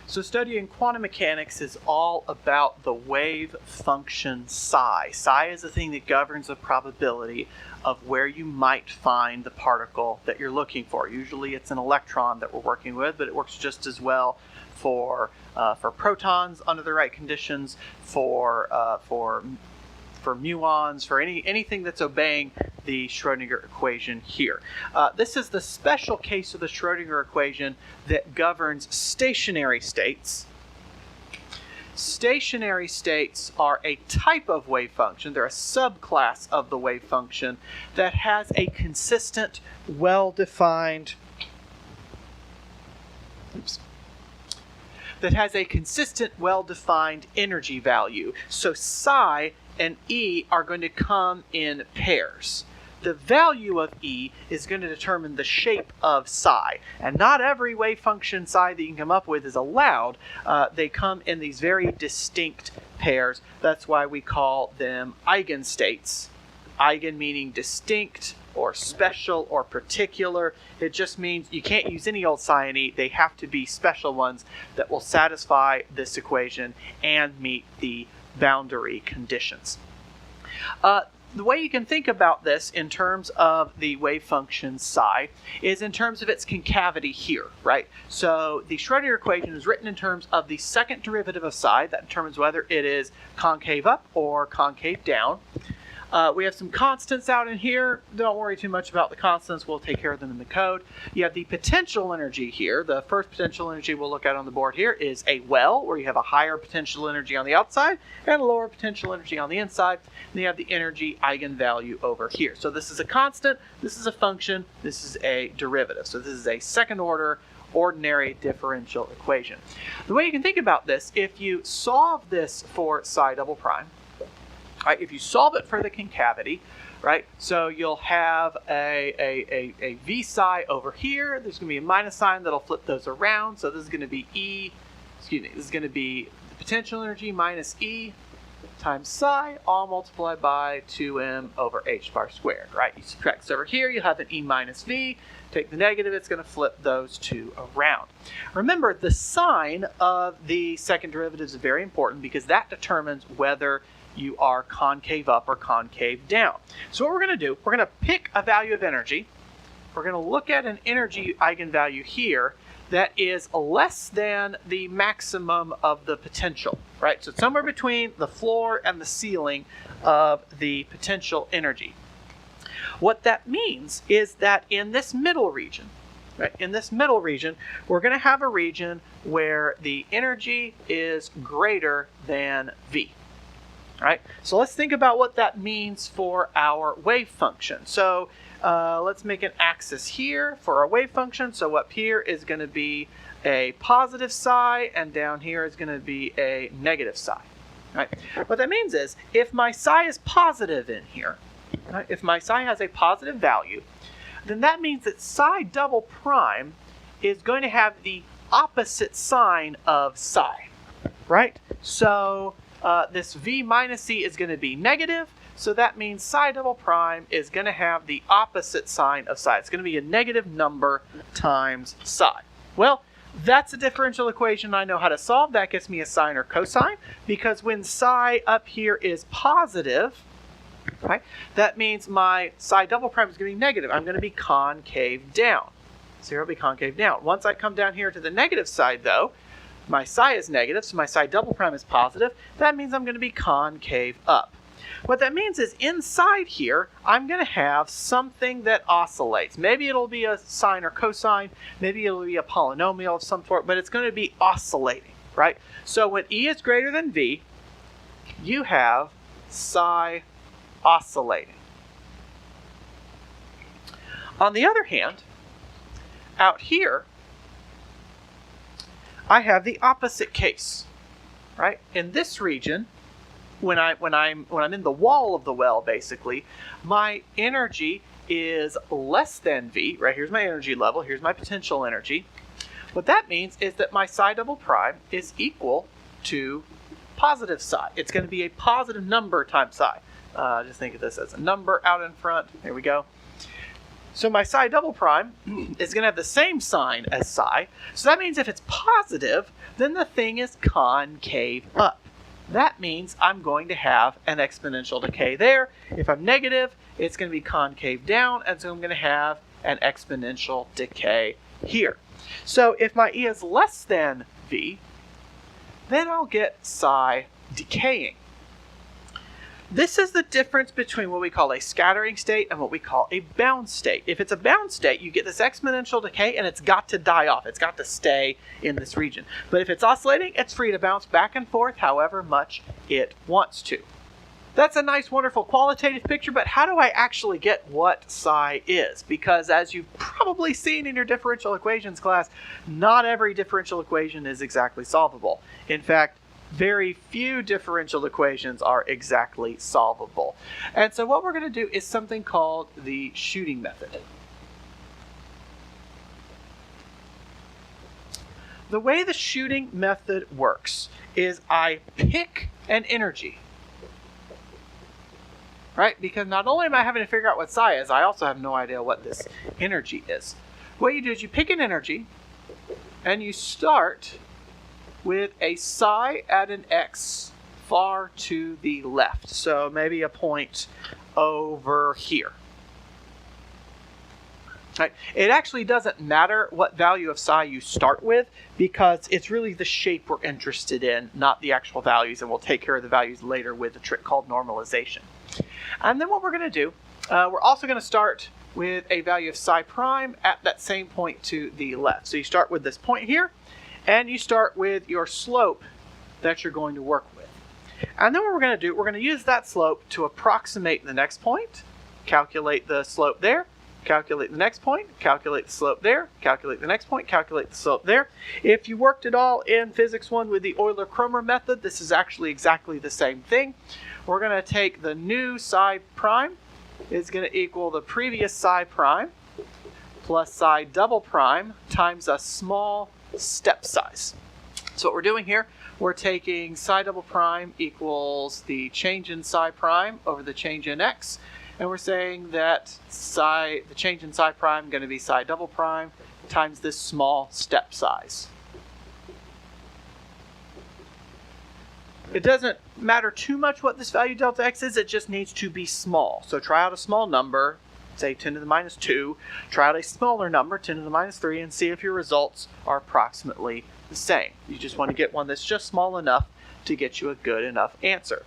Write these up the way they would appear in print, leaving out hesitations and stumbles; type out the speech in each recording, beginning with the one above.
So studying quantum mechanics is all about the wave function psi. Psi is the thing that governs the probability of where you might find the particle that you're looking for. Usually it's an electron that we're working with, but it works just as well for protons under the right conditions, for muons, for anything that's obeying the Schrödinger equation here. This is the special case of the Schrödinger equation that governs stationary states. Stationary states are a type of wave function. They're a subclass of the wave function that has a consistent, well-defined energy value. So psi and E are going to come in pairs. The value of E is going to determine the shape of psi. And not every wave function psi that you can come up with is allowed. They come in these very distinct pairs. That's why we call them eigenstates. Eigen meaning distinct or special or particular. It just means you can't use any old psi and E. They have to be special ones that will satisfy this equation and meet the boundary conditions. The way you can think about this in terms of the wave function psi is in terms of its concavity here, right? So the Schrödinger equation is written in terms of the second derivative of psi. That determines whether it is concave up or concave down. We have some constants out in here. Don't worry too much about the constants. We'll take care of them in the code. You have the potential energy here. The first potential energy we'll look at on the board here is a well, where you have a higher potential energy on the outside and a lower potential energy on the inside. And you have the energy eigenvalue over here. So this is a constant, this is a function, this is a derivative. So this is a second order ordinary differential equation. The way you can think about this, if you solve this for psi double prime, right, if you solve it for the concavity, right, so you'll have a v psi over here. There's going to be a minus sign that'll flip those around. So this is going to be this is going to be the potential energy minus E times psi, all multiplied by 2m over h bar squared, right? You subtract this over here, you have an E minus V. Take the negative, it's going to flip those two around. Remember, the sign of the second derivative is very important because that determines whether you are concave up or concave down. So what we're going to do, we're going to pick a value of energy. We're going to look at an energy eigenvalue here that is less than the maximum of the potential, right? So it's somewhere between the floor and the ceiling of the potential energy. What that means is that in this middle region, right, in this middle region, we're going to have a region where the energy is greater than V. Right? So let's think about what that means for our wave function. So let's make an axis here for our wave function. So up here is going to be a positive psi, and down here is going to be a negative psi. Right? What that means is if my psi is positive in here, right, if my psi has a positive value, then that means that psi double prime is going to have the opposite sign of psi. Right? So this V minus E is going to be negative, so that means psi double prime is going to have the opposite sign of psi. It's going to be a negative number times psi. Well, that's a differential equation I know how to solve. That gets me a sine or cosine, because when psi up here is positive, right, that means my psi double prime is going to be negative. I'm going to be concave down. So here I'll be concave down. Once I come down here to the negative side, though, my psi is negative, so my psi double prime is positive. That means I'm going to be concave up. What that means is inside here, I'm going to have something that oscillates. Maybe it'll be a sine or cosine. Maybe it'll be a polynomial of some sort, but it's going to be oscillating, right? So when E is greater than V, you have psi oscillating. On the other hand, out here, I have the opposite case, right? In this region, when I'm in the wall of the well, basically, my energy is less than V, right? Here's my energy level, here's my potential energy. What that means is that my psi double prime is equal to positive psi. It's going to be a positive number times psi. Just think of this as a number out in front. There we go. So my psi double prime is going to have the same sign as psi. So that means if it's positive, then the thing is concave up. That means I'm going to have an exponential decay there. If I'm negative, it's going to be concave down, and so I'm going to have an exponential decay here. So if my E is less than V, then I'll get psi decaying. This is the difference between what we call a scattering state and what we call a bound state. If it's a bound state, you get this exponential decay and it's got to die off. It's got to stay in this region. But if it's oscillating, it's free to bounce back and forth however much it wants to. That's a nice, wonderful qualitative picture, but how do I actually get what psi is? Because as you've probably seen in your differential equations class, not every differential equation is exactly solvable. In fact, very few differential equations are exactly solvable. And so what we're going to do is something called the shooting method. The way the shooting method works is I pick an energy. Right? Because not only am I having to figure out what psi is, I also have no idea what this energy is. What you do is you pick an energy and you start with a psi at an x far to the left. So maybe a point over here. Right? It actually doesn't matter what value of psi you start with because it's really the shape we're interested in, not the actual values, and we'll take care of the values later with a trick called normalization. And then what we're going to do, we're also going to start with a value of psi prime at that same point to the left. So you start with this point here, and you start with your slope that you're going to work with. And then what we're going to do, we're going to use that slope to approximate the next point, calculate the slope there, calculate the next point, calculate the slope there, calculate the next point, calculate the slope there. If you worked at all in Physics 1 with the Euler-Kromer method, this is actually exactly the same thing. We're going to take the new psi prime is going to equal the previous psi prime plus psi double prime times a small step size. So what we're doing here, we're taking psi double prime equals the change in psi prime over the change in x, and we're saying that the change in psi prime is going to be psi double prime times this small step size. It doesn't matter too much what this value delta x is, it just needs to be small. So try out a small number, say 10 to the minus 2, try out a smaller number, 10 to the minus 3, and see if your results are approximately the same. You just want to get one that's just small enough to get you a good enough answer.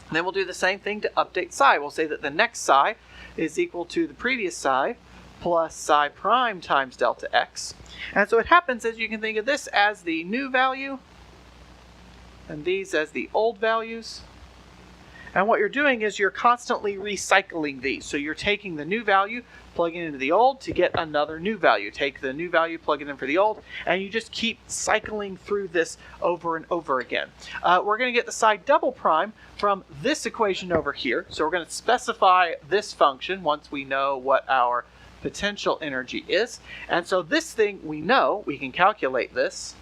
And then we'll do the same thing to update psi. We'll say that the next psi is equal to the previous psi plus psi prime times delta x. And so what happens is you can think of this as the new value and these as the old values. And what you're doing is you're constantly recycling these. So you're taking the new value, plugging it into the old to get another new value. Take the new value, plug it in for the old, and you just keep cycling through this over and over again. We're going to get the psi double prime from this equation over here. So we're going to specify this function once we know what our potential energy is. And so this thing we know, we can calculate this.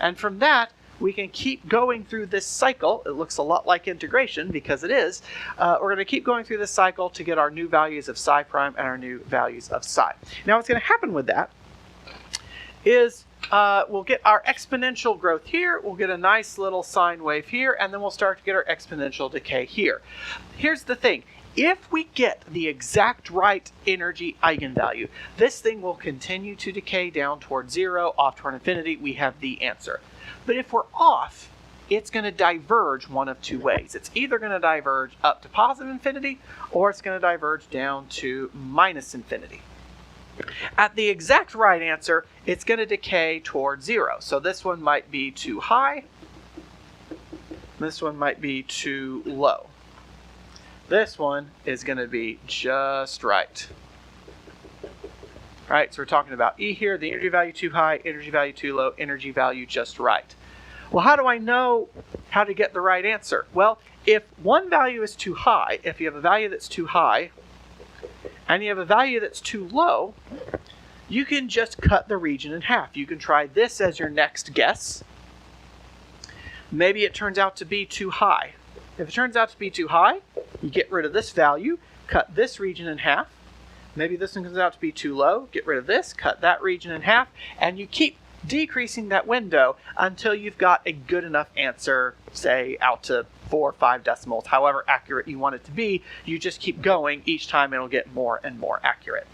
And from that, we can keep going through this cycle. It looks a lot like integration because it is. We're going to keep going through this cycle to get our new values of psi prime and our new values of psi. Now what's going to happen with that is we'll get our exponential growth here, we'll get a nice little sine wave here, and then we'll start to get our exponential decay here. Here's the thing. If we get the exact right energy eigenvalue, this thing will continue to decay down toward 0, off toward infinity. We have the answer. But if we're off, it's going to diverge one of two ways. It's either going to diverge up to positive infinity, or it's going to diverge down to minus infinity. At the exact right answer, it's going to decay toward 0. So this one might be too high. This one might be too low. This one is going to be just right. All right, so we're talking about E here, the energy value too high, energy value too low, energy value just right. Well, how do I know how to get the right answer? Well, if one value is too high, if you have a value that's too high, and you have a value that's too low, you can just cut the region in half. You can try this as your next guess. Maybe it turns out to be too high. If it turns out to be too high, you get rid of this value, cut this region in half, Maybe this one comes out to be too low. Get rid of this, cut that region in half, and you keep decreasing that window until you've got a good enough answer, say out to 4 or 5 decimals, however accurate you want it to be. You just keep going. Each time it'll get more and more accurate.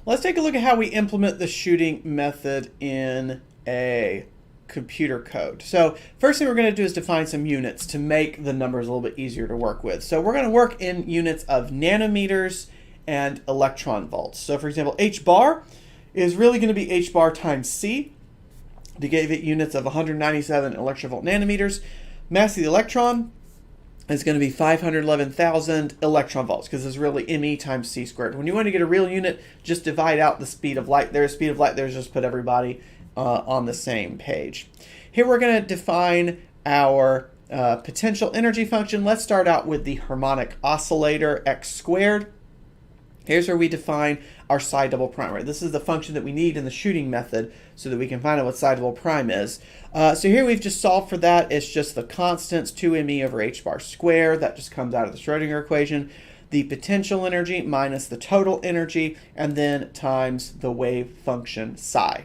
Let's take a look at how we implement the shooting method in a computer code. So first thing we're going to do is define some units to make the numbers a little bit easier to work with. So we're going to work in units of nanometers and electron volts. So for example, h bar is really going to be h bar times c to give it units of 197 electron nanometers. Mass of the electron is going to be 511,000 electron volts because it's really me times c squared. When you want to get a real unit, just divide out the speed of light. There's speed of light. There's just put everybody on the same page. Here we're going to define our potential energy function. Let's start out with the harmonic oscillator x squared. Here's where we define our psi double prime. Right? This is the function that we need in the shooting method so that we can find out what psi double prime is. So here we've just solved for that. It's just the constants 2me over h bar squared. That just comes out of the Schrdinger equation. The potential energy minus the total energy, and then times the wave function psi.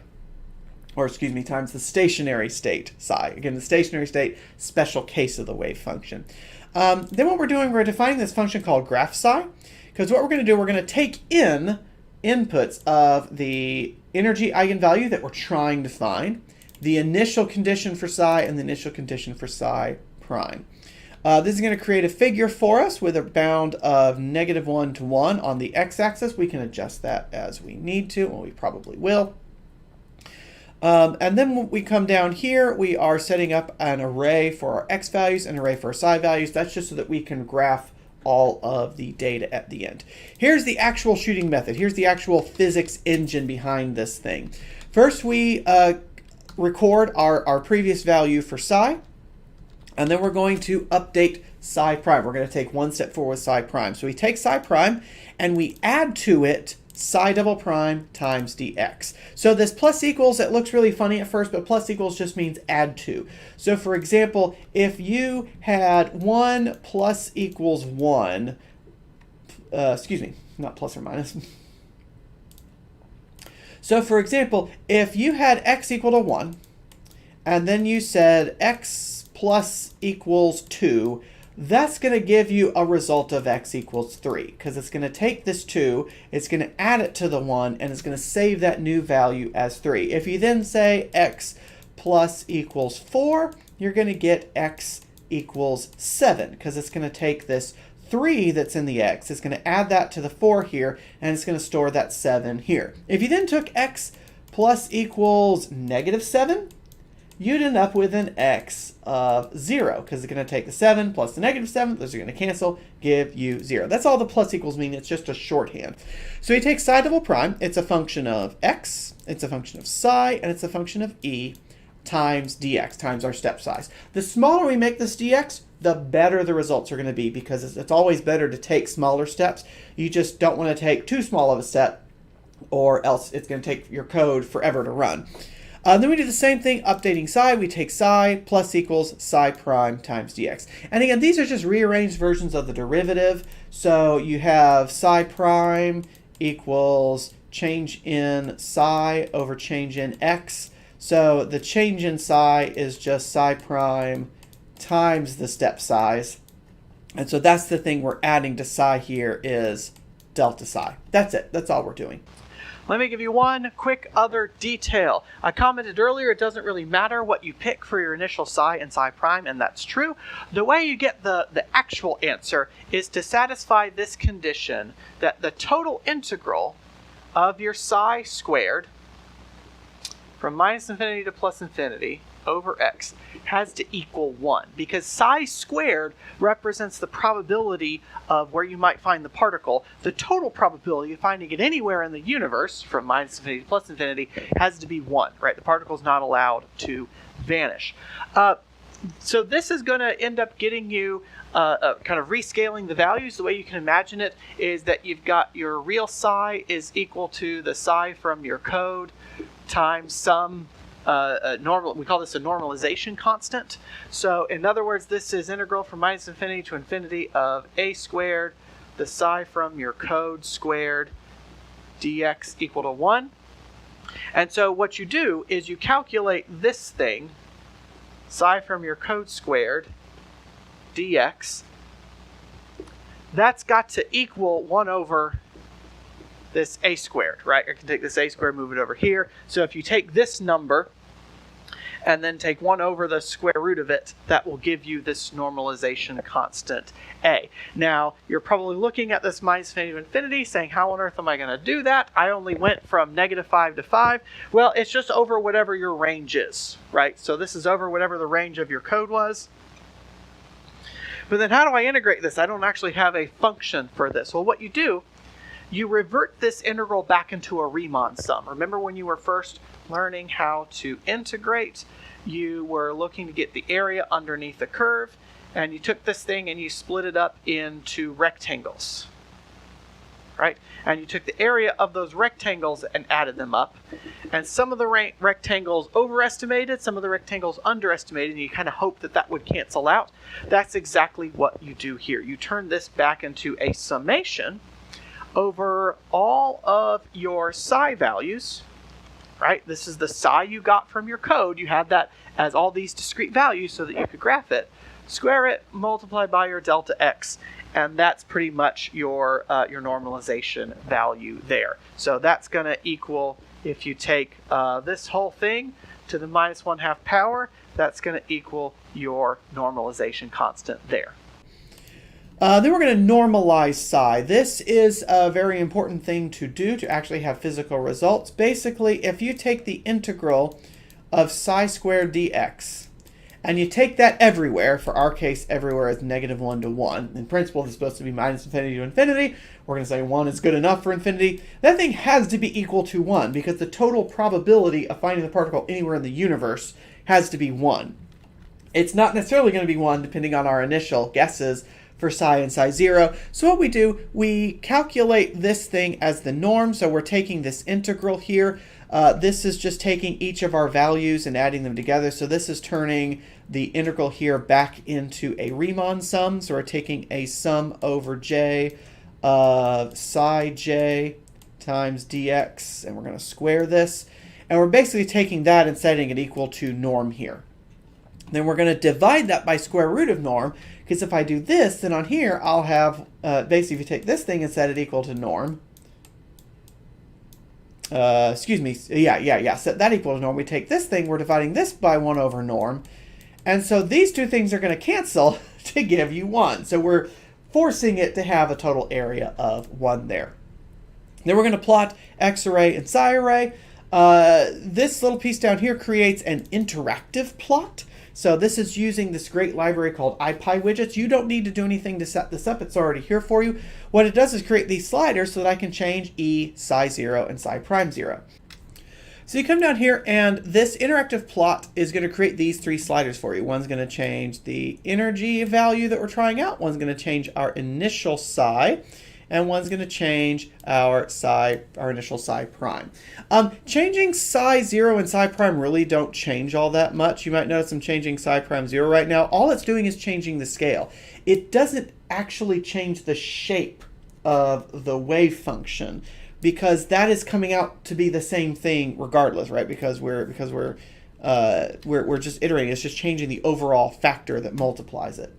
Or excuse me, times the stationary state psi. Again, the stationary state, special case of the wave function. Then what we're doing, we're defining this function called graph psi. Because what we're going to do, we're going to take in inputs of the energy eigenvalue that we're trying to find, the initial condition for psi, and the initial condition for psi prime. This is going to create a figure for us with a bound of -1 to 1 on the x-axis. We can adjust that as we need to, and we probably will. And then when we come down here, we are setting up an array for our x values, an array for our psi values. That's just so that we can graph all of the data at the end. Here's the actual shooting method. Here's the actual physics engine behind this thing. First, we record our previous value for psi, and then we're going to update psi prime. We're going to take one step forward with psi prime. So we take psi prime, and we add to it psi double prime times dx. So this plus equals, it looks really funny at first, but plus equals just means add to. So for example, if you had 1 plus equals 1, excuse me, not plus or minus. So for example, if you had x equal to 1, and then you said x plus equals 2, that's going to give you a result of x equals 3, because it's going to take this 2, it's going to add it to the 1, and it's going to save that new value as 3. If you then say x plus equals 4, you're going to get x equals 7, because it's going to take this 3 that's in the x, it's going to add that to the 4 here, and it's going to store that 7 here. If you then took x plus equals -7, you'd end up with an x of 0, because it's going to take the 7 plus the -7, those are going to cancel, give you 0. That's all the plus equals mean, it's just a shorthand. So you take psi double prime, it's a function of x, it's a function of psi, and it's a function of e times dx, times our step size. The smaller we make this dx, the better the results are going to be, because it's always better to take smaller steps. You just don't want to take too small of a step, or else it's going to take your code forever to run. Then we do the same thing, updating psi. We take psi plus equals psi prime times dx. And again, these are just rearranged versions of the derivative. So you have psi prime equals change in psi over change in x. So the change in psi is just psi prime times the step size. And so that's the thing we're adding to psi here is delta psi. That's it. That's all we're doing. Let me give you one quick other detail. I commented earlier it doesn't really matter what you pick for your initial psi and psi prime, and that's true. The way you get the actual answer is to satisfy this condition that the total integral of your psi squared from -infinity to +infinity over x has to equal 1, because psi squared represents the probability of where you might find the particle. The total probability of finding it anywhere in the universe from -infinity to +infinity has to be 1, right? The particle's not allowed to vanish. So this is going to end up getting you kind of rescaling the values. The way you can imagine it is that you've got your real psi is equal to the psi from your code times some we call this a normalization constant. So in other words, this is integral from -infinity to infinity of a squared the psi from your code squared dx equal to 1. And so what you do is you calculate this thing, psi from your code squared dx. That's got to equal 1 over this a squared, right? I can take this a squared, move it over here. So if you take this number and then take 1 over the square root of it, that will give you this normalization constant a. Now, you're probably looking at this minus infinity to infinity, saying, how on earth am I going to do that? I only went from -5 to 5. Well, it's just over whatever your range is, right? So this is over whatever the range of your code was. But then how do I integrate this? I don't actually have a function for this. Well, what you do, you revert this integral back into a Riemann sum. Remember when you were first learning how to integrate, you were looking to get the area underneath the curve, and you took this thing and you split it up into rectangles, right? And you took the area of those rectangles and added them up. And some of the rectangles overestimated, some of the rectangles underestimated, and you kind of hope that that would cancel out. That's exactly what you do here. You turn this back into a summation over all of your psi values, right? This is the psi you got from your code. You had that as all these discrete values so that you could graph it. Square it, multiply by your delta x, and that's pretty much your normalization value there. So that's going to equal, if you take this whole thing to the -1/2 power, that's going to equal your normalization constant there. Then we're going to normalize psi. This is a very important thing to do to actually have physical results. Basically, if you take the integral of psi squared dx, and you take that everywhere, for our case, everywhere is -1 to 1. In principle, it's supposed to be minus infinity to infinity. We're going to say 1 is good enough for infinity. That thing has to be equal to 1, because the total probability of finding the particle anywhere in the universe has to be 1. It's not necessarily going to be 1, depending on our initial guesses for psi and psi 0. So what we do, we calculate this thing as the norm. So we're taking this integral here. This is just taking each of our values and adding them together. So this is turning the integral here back into a Riemann sum. So we're taking a sum over j of psi j times dx, and we're going to square this. And we're basically taking that and setting it equal to norm here. Then we're going to divide that by square root of norm, because if I do this, then on here I'll have, basically if you take this thing and set it equal to norm, set that equal to norm, we take this thing, we're dividing this by 1 over norm, and so these two things are going to cancel to give you 1. So we're forcing it to have a total area of 1 there. Then we're going to plot x array and psi array. This little piece down here creates an interactive plot. So this is using this great library called IPyWidgets. You don't need to do anything to set this up. It's already here for you. What it does is create these sliders so that I can change E, psi 0, and psi prime 0. So you come down here, and this interactive plot is going to create these 3 sliders for you. One's going to change the energy value that we're trying out. One's going to change our initial psi. And one's going to change our initial psi prime. Changing psi 0 and psi prime really don't change all that much. You might notice I'm changing psi prime 0 right now. All it's doing is changing the scale. It doesn't actually change the shape of the wave function, because that is coming out to be the same thing regardless, right? Because we're just iterating. It's just changing the overall factor that multiplies it.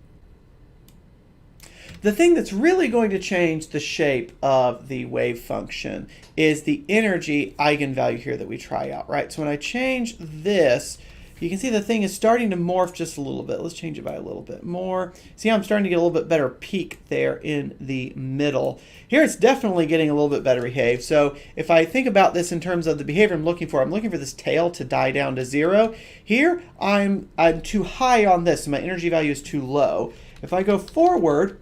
The thing that's really going to change the shape of the wave function is the energy eigenvalue here that we try out, right? So when I change this, you can see the thing is starting to morph just a little bit. Let's change it by a little bit more. See how I'm starting to get a little bit better peak there in the middle. Here it's definitely getting a little bit better behaved. So if I think about this in terms of the behavior I'm looking for this tail to die down to 0. Here I'm too high on this, so my energy value is too low. If I go forward,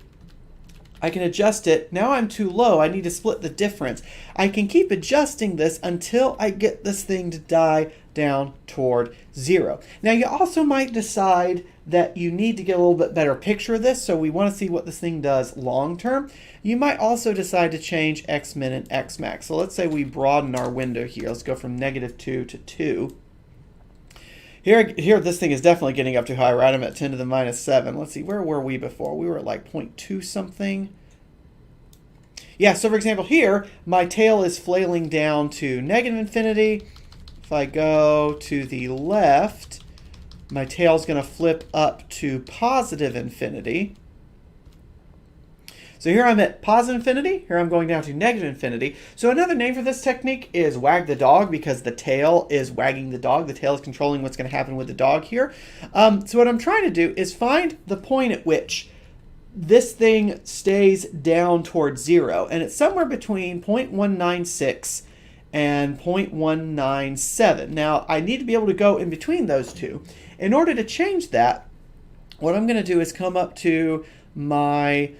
I can adjust it. Now I'm too low. I need to split the difference. I can keep adjusting this until I get this thing to die down toward 0. Now you also might decide that you need to get a little bit better picture of this, so we want to see what this thing does long term. You might also decide to change x min and x max. So let's say we broaden our window here. Let's go from -2 to 2. Here, this thing is definitely getting up too high, right? I'm at 10 to the -7. Let's see, where were we before? We were at like 0.2 something. Yeah, so for example here, my tail is flailing down to negative infinity. If I go to the left, my tail's going to flip up to positive infinity. So here I'm at positive infinity. Here I'm going down to negative infinity. So another name for this technique is wag the dog, because the tail is wagging the dog. The tail is controlling what's going to happen with the dog here. So what I'm trying to do is find the point at which this thing stays down towards 0. And it's somewhere between 0.196 and 0.197. Now, I need to be able to go in between those two. In order to change that, what I'm going to do is come up to my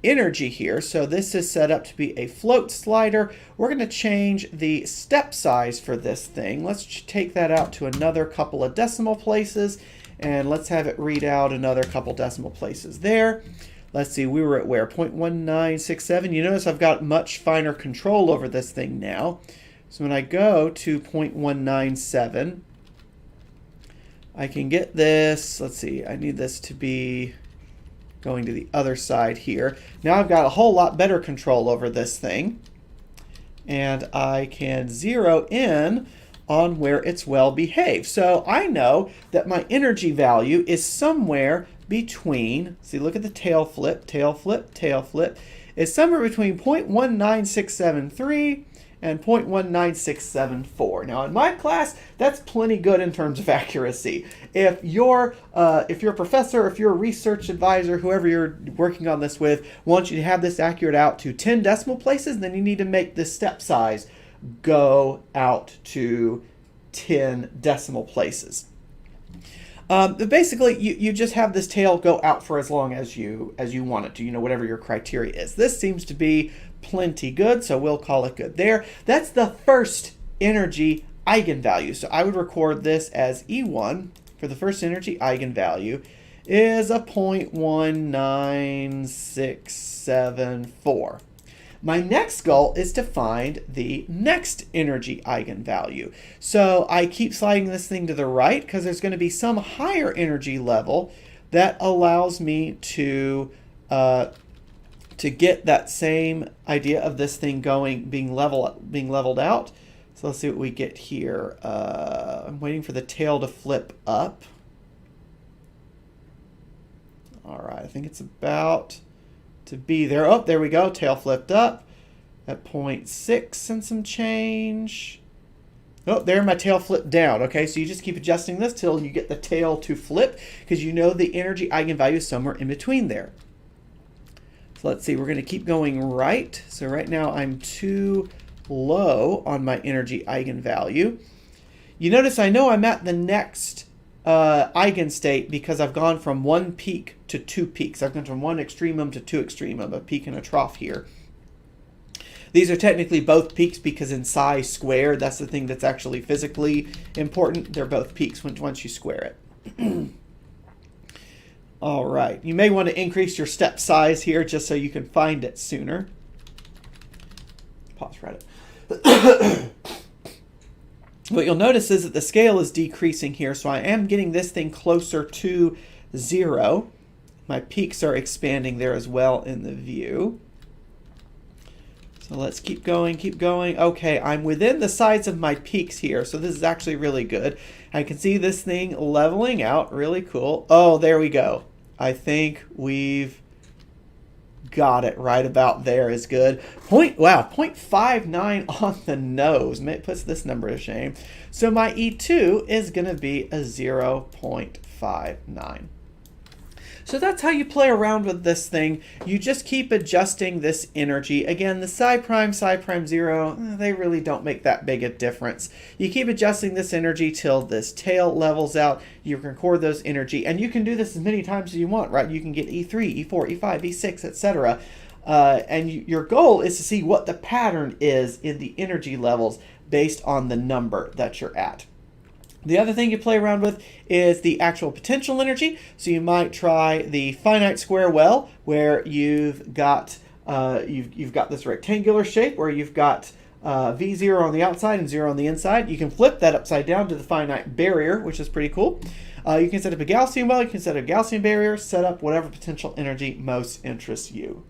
energy here. So this is set up to be a float slider. We're going to change the step size for this thing. Let's take that out to another couple of decimal places, and let's have it read out another couple decimal places there. Let's see, we were at where? 0.1967. You notice I've got much finer control over this thing now. So when I go to 0.197, I can get this, let's see, I need this to be going to the other side here. Now I've got a whole lot better control over this thing. And I can zero in on where it's well behaved. So I know that my energy value is somewhere between, see, look at the tail flip, tail flip, tail flip. It's somewhere between 0.19673 and 0.19674. Now in my class, that's plenty good in terms of accuracy. If you're a professor, if you're a research advisor, whoever you're working on this with, wants you to have this accurate out to 10 decimal places, then you need to make the step size go out to 10 decimal places. But basically, you just have this tail go out for as long as you want it to, whatever your criteria is. This seems to be plenty good, so we'll call it good there. That's the first energy eigenvalue. So I would record this as E1 for the first energy eigenvalue is a 0.19674. My next goal is to find the next energy eigenvalue. So I keep sliding this thing to the right because there's going to be some higher energy level that allows me to get that same idea of this thing being leveled out. So let's see what we get here. I'm waiting for the tail to flip up. All right, I think it's about to be there. Oh, there we go. Tail flipped up at 0.6 and some change. Oh, there my tail flipped down. Okay, so you just keep adjusting this till you get the tail to flip, because you know the energy eigenvalue is somewhere in between there. So let's see, we're going to keep going right. So right now I'm too low on my energy eigenvalue. You notice I know I'm at the next eigenstate because I've gone from one peak to two peaks. I've gone from one extremum to two extremum, a peak and a trough here. These are technically both peaks because in psi squared, that's the thing that's actually physically important. They're both peaks once you square it. All right, you may want to increase your step size here just so you can find it sooner. Pause right up. What you'll notice is that the scale is decreasing here, so I am getting this thing closer to 0. My peaks are expanding there as well in the view. So let's keep going, keep going. Okay, I'm within the size of my peaks here, so this is actually really good. I can see this thing leveling out, really cool. Oh, there we go. I think we've got it right about there is good. 0.59 on the nose. It puts this number to shame. So my E2 is going to be a 0.59. So that's how you play around with this thing. You just keep adjusting this energy. Again, the psi prime 0, they really don't make that big a difference. You keep adjusting this energy till this tail levels out. You record those energy, and you can do this as many times as you want, right? You can get E3, E4, E5, E6, etc. And your goal is to see what the pattern is in the energy levels based on the number that you're at. The other thing you play around with is the actual potential energy. So you might try the finite square well, where you've got this rectangular shape where you've got V0 on the outside and 0 on the inside. You can flip that upside down to the finite barrier, which is pretty cool. You can set up a Gaussian well, you can set up a Gaussian barrier, set up whatever potential energy most interests you.